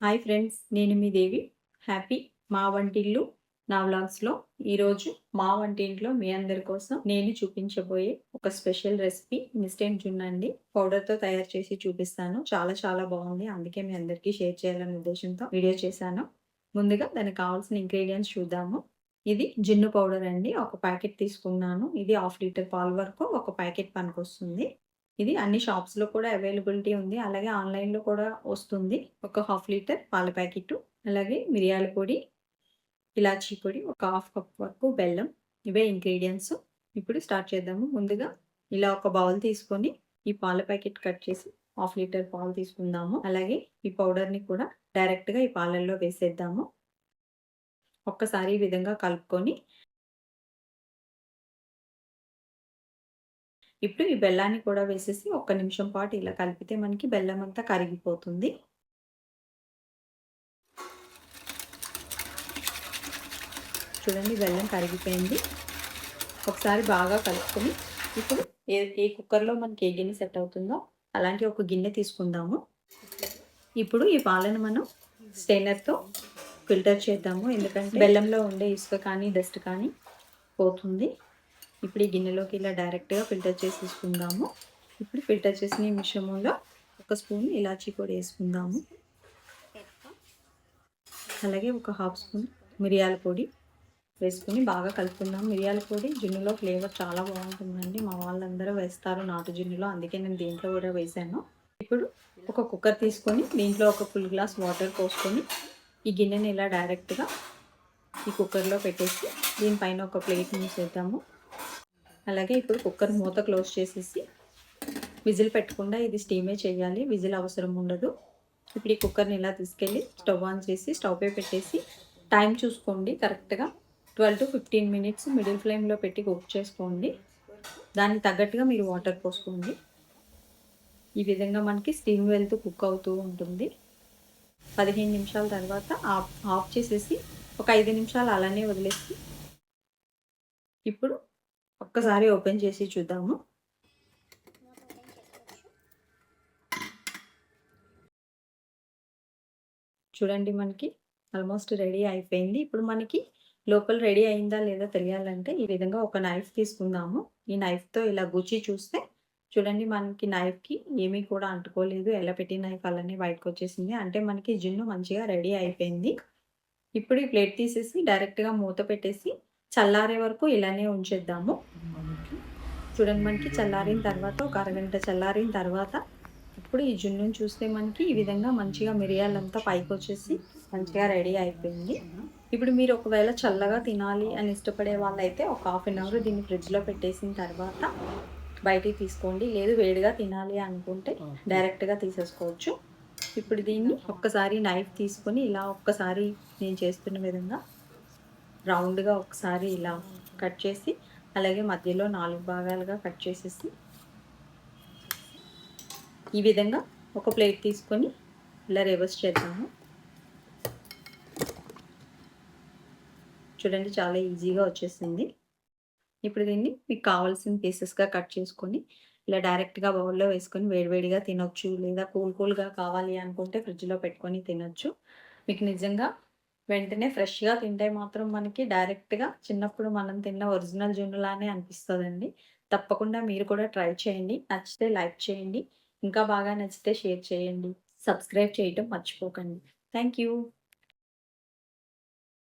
Hi friends, నేను మీ దేవి. Happy మా వంటిల్లు నా వ్లాగ్స్లో ఈరోజు మా వంటింట్లో మీ అందరి కోసం నేను చూపించబోయే ఒక స్పెషల్ రెసిపీ ఇన్స్టెంట్ జున్ను అండి. పౌడర్తో తయారు చేసి చూపిస్తాను. చాలా చాలా బాగుంది. అందుకే మీ అందరికీ షేర్ చేయాలనే ఉద్దేశంతో వీడియో చేశాను. ముందుగా దానికి కావాల్సిన ఇంగ్రీడియంట్స్ చూద్దాము. ఇది జున్ను పౌడర్ అండి. ఒక ప్యాకెట్ తీసుకున్నాను. ఇది 1/2 లీటర్ పాలు వరకు ఒక ప్యాకెట్ పనికొస్తుంది. ఇది అన్ని షాప్స్‌లో కూడా అవైలబిలిటీ ఉంది. అలాగే ఆన్‌లైన్‌లో కూడా వస్తుంది. ఒక 1/2 లీటర్ పాల ప్యాకెట్టు, అలాగే మిరియాల పొడి, ఇలాచీ పొడి, ఒక 1/2 కప్ వరకు బెల్లం. ఇవే ఇంగ్రీడియెంట్స్. ఇప్పుడు స్టార్ట్ చేద్దాము. ముందుగా ఇలా ఒక బౌల్ తీసుకొని ఈ పాల ప్యాకెట్ కట్ చేసి 1/2 లీటర్ పాలు తీసుకుందాము. అలాగే ఈ పౌడర్‌ని కూడా డైరెక్ట్‌గా ఈ పాలల్లో వేసేద్దాము. ఒక్కసారి ఈ విధంగా కలుపుకొని ఇప్పుడు ఈ బెల్లాన్ని కూడా వేసేసి ఒక్క నిమిషం పాటు ఇలా కలిపితే మనకి బెల్లం అంతా కరిగిపోతుంది. చూడండి, బెల్లం కరిగిపోయింది. ఒకసారి బాగా కలుపుకొని ఇప్పుడు ఏ కుక్కర్‌లో మనకి ఏ గిన్నె సెట్ అవుతుందో అలాంటి ఒక గిన్నె తీసుకుందాము. ఇప్పుడు ఈ పాలను మనం స్ట్రెయినర్‌తో ఫిల్టర్ చేద్దాము. ఎందుకంటే బెల్లంలో ఉండే ఇసుక కానీ, డస్ట్ కానీ పోతుంది. ఇప్పుడు ఈ గిన్నెలోకి ఇలా డైరెక్ట్‌గా ఫిల్టర్ చేసి తీసుకుందాము. ఇప్పుడు ఫిల్టర్ చేసిన ఈ మిశ్రమంలో ఒక స్పూన్ ఇలాచీ పొడి వేసుకుందాము. అలాగే ఒక 1/2 స్పూన్ మిరియాల పొడి వేసుకుని బాగా కలుపుకుందాం. మిరియాల పొడి జున్నులో ఫ్లేవర్ చాలా బాగుంటుందండి. మా వాళ్ళందరూ వేస్తారు నాటు జున్నులో, అందుకే నేను దీంట్లో కూడా వేసాను. ఇప్పుడు ఒక కుక్కర్ తీసుకొని దీంట్లో ఒక ఫుల్ గ్లాస్ వాటర్ పోసుకొని ఈ గిన్నెని ఇలా డైరెక్ట్గా ఈ కుక్కర్లో పెట్టేసి దీనిపైన ఒక ప్లేట్ మూసేద్దాము. అలాగే ఇప్పుడు కుక్కర్ మూత క్లోజ్ చేసేసి విజిల్ పెట్టకుండా ఇది స్టీమే చేయాలి. విజిల్ అవసరం ఉండదు. ఇప్పుడు ఈ కుక్కర్ని ఇలా తీసుకెళ్ళి స్టవ్ ఆన్ చేసి స్టవ్ పై పెట్టేసి టైం చూసుకోండి. కరెక్ట్గా 12 to 15 మినిట్స్ మిడిల్ ఫ్లేమ్లో పెట్టి కుక్ చేసుకోండి. దానికి తగ్గట్టుగా మీరు వాటర్ పోసుకోండి. ఈ విధంగా మనకి స్టీమ్ వెళ్తూ కుక్ అవుతూ ఉంటుంది. 15 నిమిషాల తర్వాత ఆఫ్ చేసేసి ఒక 5 నిమిషాలు అలానే వదిలేసి ఇప్పుడు ఒక్కసారి ఓపెన్ చేసి చూద్దాము. చూడండి, మనకి ఆల్మోస్ట్ రెడీ అయిపోయింది. ఇప్పుడు మనకి లోపల రెడీ అయిందా లేదా తెలియాలంటే ఈ విధంగా ఒక నైఫ్ తీసుకుందాము. ఈ నైఫ్‌తో ఇలా గుచ్చి చూస్తే చూడండి, మనకి నైఫ్‌కి ఏమీ కూడా అంటుకోలేదు. ఎలా పెట్టిన నైఫ్ అలానే బయటకొచ్చేసింది. అంటే మనకి జున్ను మంచిగా రెడీ అయిపోయింది. ఇప్పుడు ఈ ప్లేట్ తీసేసి డైరెక్ట్‌గా మూత పెట్టేసి చల్లారే వరకు ఇలానే ఉంచేద్దాము. చూడండి, మనకి చల్లారిన తర్వాత ఒక అరగంట చల్లారిన తర్వాత ఇప్పుడు ఈ జున్నుని చూస్తే మనకి ఈ విధంగా మంచిగా మిరియాలంతా పైకొచ్చేసి మంచిగా రెడీ అయిపోయింది. ఇప్పుడు మీరు ఒకవేళ చల్లగా తినాలి అని ఇష్టపడే వాళ్ళైతే ఒక 1/2 అవర్ దీన్ని ఫ్రిడ్జ్‌లో పెట్టేసిన తర్వాత బయటికి తీసుకోండి. లేదు వేడిగా తినాలి అనుకుంటే డైరెక్ట్‌గా తీసేసుకోవచ్చు. ఇప్పుడు దీన్ని ఒక్కసారి నైఫ్ తీసుకొని ఇలా ఒక్కసారి నేను చేస్తున్న విధంగా రౌండ్‌గా ఒకసారి ఇలా కట్ చేసి అలాగే మధ్యలో 4 భాగాలుగా కట్ చేసేసి ఈ విధంగా ఒక ప్లేట్ తీసుకొని ఇలా రివర్స్ చేద్దాము. చూడండి, చాలా ఈజీగా వచ్చేసింది. ఇప్పుడు దీన్ని మీకు కావాల్సిన పీసెస్‌గా కట్ చేసుకొని ఇలా డైరెక్ట్‌గా బౌల్‌లో వేసుకొని వేడివేడిగా తినొచ్చు. లేదా కూల్‌గా కావాలి అనుకుంటే ఫ్రిడ్జ్‌లో పెట్టుకొని తినొచ్చు. మీకు నిజంగా వెంటనే ఫ్రెష్‌గా తింటే మాత్రం మనకి డైరెక్ట్‌గా చిన్నప్పుడు మనం తిన్న ఒరిజినల్ జున్నులానే అనిపిస్తదండి. తప్పకుండా మీరు కూడా ట్రై చేయండి. నచ్చితే లైక్ చేయండి. ఇంకా బాగా నచ్చితే షేర్ చేయండి. సబ్స్క్రైబ్ చేయటం మర్చిపోకండి. Thank you.